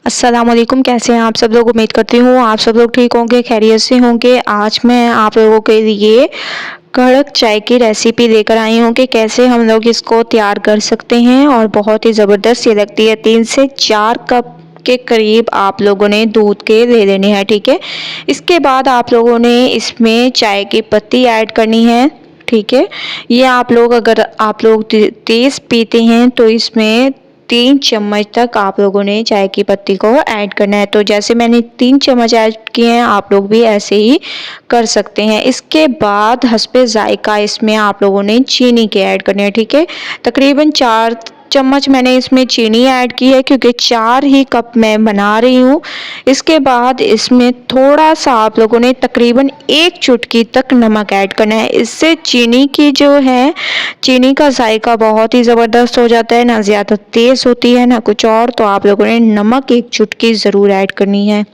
अस्सलाम वालेकुम। कैसे हैं आप सब लोग? उम्मीद करती हूँ आप सब लोग ठीक होंगे, खैरियत से होंगे। आज मैं आप लोगों के लिए कड़क चाय की रेसिपी लेकर आई हूँ कि कैसे हम लोग इसको तैयार कर सकते हैं और बहुत ही ज़बरदस्त ये लगती है। 3 से 4 कप के करीब आप लोगों ने दूध के ले लेने हैं, ठीक है। इसके बाद आप लोगों ने इसमें चाय की पत्ती ऐड करनी है, ठीक है। ये आप लोग अगर आप लोग तेज़ पीते हैं तो इसमें 3 चम्मच तक आप लोगों ने चाय की पत्ती को ऐड करना है। तो जैसे मैंने 3 चम्मच ऐड किए हैं, आप लोग भी ऐसे ही कर सकते हैं। इसके बाद हस्बे ज़ायक़ा इसमें आप लोगों ने चीनी के ऐड करने हैं, ठीक है। तकरीबन 4 चम्मच मैंने इसमें चीनी ऐड की है क्योंकि 4 ही कप मैं बना रही हूँ। इसके बाद इसमें थोड़ा सा आप लोगों ने तकरीबन 1 चुटकी तक नमक ऐड करना है। इससे चीनी की जो है चीनी का जायका बहुत ही ज़बरदस्त हो जाता है, ना ज़्यादा तेज़ होती है ना कुछ और। तो आप लोगों ने नमक 1 चुटकी ज़रूर ऐड करनी है,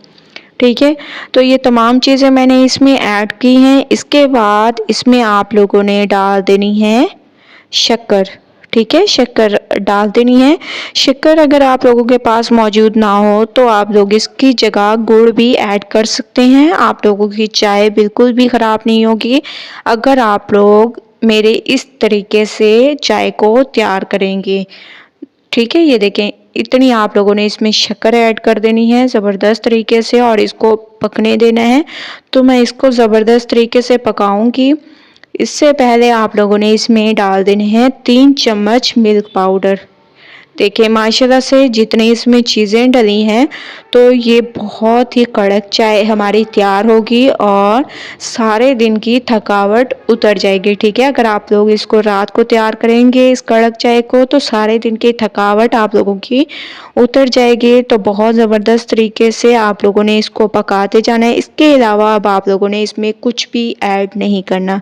ठीक है। तो ये तमाम चीज़ें मैंने इसमें ऐड की हैं। इसके बाद इसमें आप लोगों ने डाल देनी है शक्कर, ठीक है। शक्कर डाल देनी है। शक्कर अगर आप लोगों के पास मौजूद ना हो तो आप लोग इसकी जगह गुड़ भी ऐड कर सकते हैं। आप लोगों की चाय बिल्कुल भी ख़राब नहीं होगी अगर आप लोग मेरे इस तरीके से चाय को तैयार करेंगे, ठीक है। ये देखें, इतनी आप लोगों ने इसमें शक्कर ऐड कर देनी है ज़बरदस्त तरीके से और इसको पकने देना है। तो मैं इसको ज़बरदस्त तरीके से पकाऊंगी। इससे पहले आप लोगों ने इसमें डाल देने हैं 3 चम्मच मिल्क पाउडर। देखिए माशाल्लाह से जितनी इसमें चीज़ें डली हैं तो ये बहुत ही कड़क चाय हमारी तैयार होगी और सारे दिन की थकावट उतर जाएगी, ठीक है। अगर आप लोग इसको रात को तैयार करेंगे इस कड़क चाय को तो सारे दिन की थकावट आप लोगों की उतर जाएगी। तो बहुत ज़बरदस्त तरीके से आप लोगों ने इसको पकाते जाना है। इसके अलावा अब आप लोगों ने इसमें कुछ भी ऐड नहीं करना,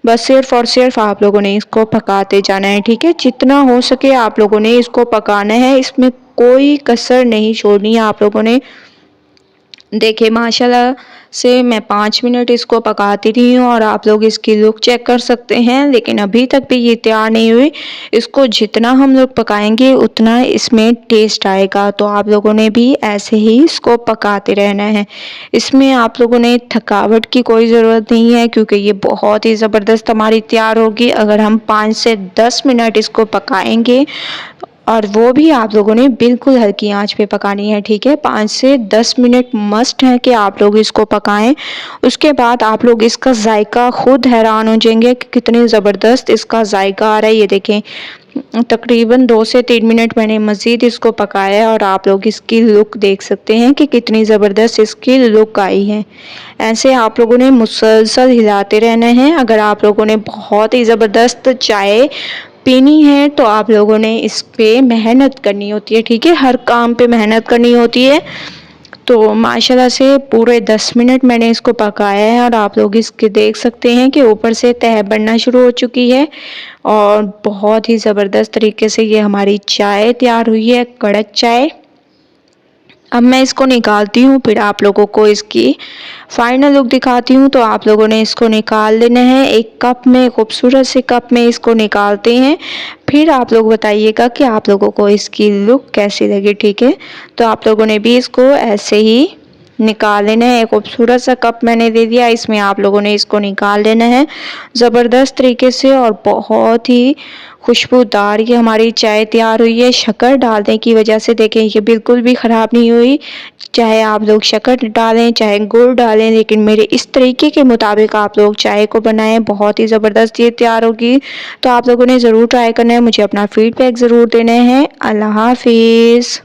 बस सिर्फ़ और सिर्फ आप लोगों ने इसको पकाते जाना है, ठीक है। जितना हो सके आप लोगों ने इसको पकाना है, इसमें कोई कसर नहीं छोड़नी है आप लोगों ने। देखिए माशाल्लाह से मैं 5 मिनट इसको पकाती रही हूँ और आप लोग इसकी लुक चेक कर सकते हैं, लेकिन अभी तक भी ये तैयार नहीं हुई। इसको जितना हम लोग पकाएंगे उतना इसमें टेस्ट आएगा। तो आप लोगों ने भी ऐसे ही इसको पकाते रहना है। इसमें आप लोगों ने थकावट की कोई ज़रूरत नहीं है क्योंकि ये बहुत ही ज़बरदस्त हमारी तैयार होगी अगर हम 5 से 10 मिनट इसको पकाएंगे, और वो भी आप लोगों ने बिल्कुल हल्की आंच पे पकानी है, ठीक है। 5 से 10 मिनट मस्ट है कि आप लोग इसको पकाएं। उसके बाद आप लोग इसका जायका खुद हैरान हो जाएंगे कि कितनी ज़बरदस्त इसका जायका आ रहा है। ये देखें तकरीबन 2 से 3 मिनट मैंने मज़ीद इसको पकाया है और आप लोग इसकी लुक देख सकते हैं कि कितनी ज़बरदस्त इसकी लुक आई है। ऐसे आप लोगों ने मुसलसल हिलाते रहना है। अगर आप लोगों ने बहुत ही ज़बरदस्त चाय पीनी है तो आप लोगों ने इस पे मेहनत करनी होती है, ठीक है। हर काम पे मेहनत करनी होती है। तो माशाल्लाह से पूरे 10 मिनट मैंने इसको पकाया है और आप लोग इसके देख सकते हैं कि ऊपर से तह बनना शुरू हो चुकी है और बहुत ही ज़बरदस्त तरीके से ये हमारी चाय तैयार हुई है, कड़क चाय। अब मैं इसको निकालती हूँ, फिर आप लोगों को इसकी फाइनल लुक दिखाती हूँ। तो आप लोगों ने इसको निकाल लेना है। एक कप में, खूबसूरत से कप में इसको निकालते हैं। फिर आप लोग बताइएगा कि आप लोगों को इसकी लुक कैसी लगी, ठीक है। तो आप लोगों ने भी इसको ऐसे ही निकाल लेना है। एक खूबसूरत सा कप मैंने दे दिया, इसमें आप लोगों ने इसको निकाल लेना है ज़बरदस्त तरीके से और बहुत ही खुशबूदार ये हमारी चाय तैयार हुई है। शक्कर डालने की वजह से देखें ये बिल्कुल भी ख़राब नहीं हुई। चाहे आप लोग शक्कर डालें चाहे गुड़ डालें, लेकिन मेरे इस तरीके के मुताबिक आप लोग चाय को बनाएं, बहुत ही ज़बरदस्त ये तैयार होगी। तो आप लोगों ने ज़रूर ट्राई करना है। मुझे अपना फीडबैक ज़रूर देना है। अल्लाह हाफिज़।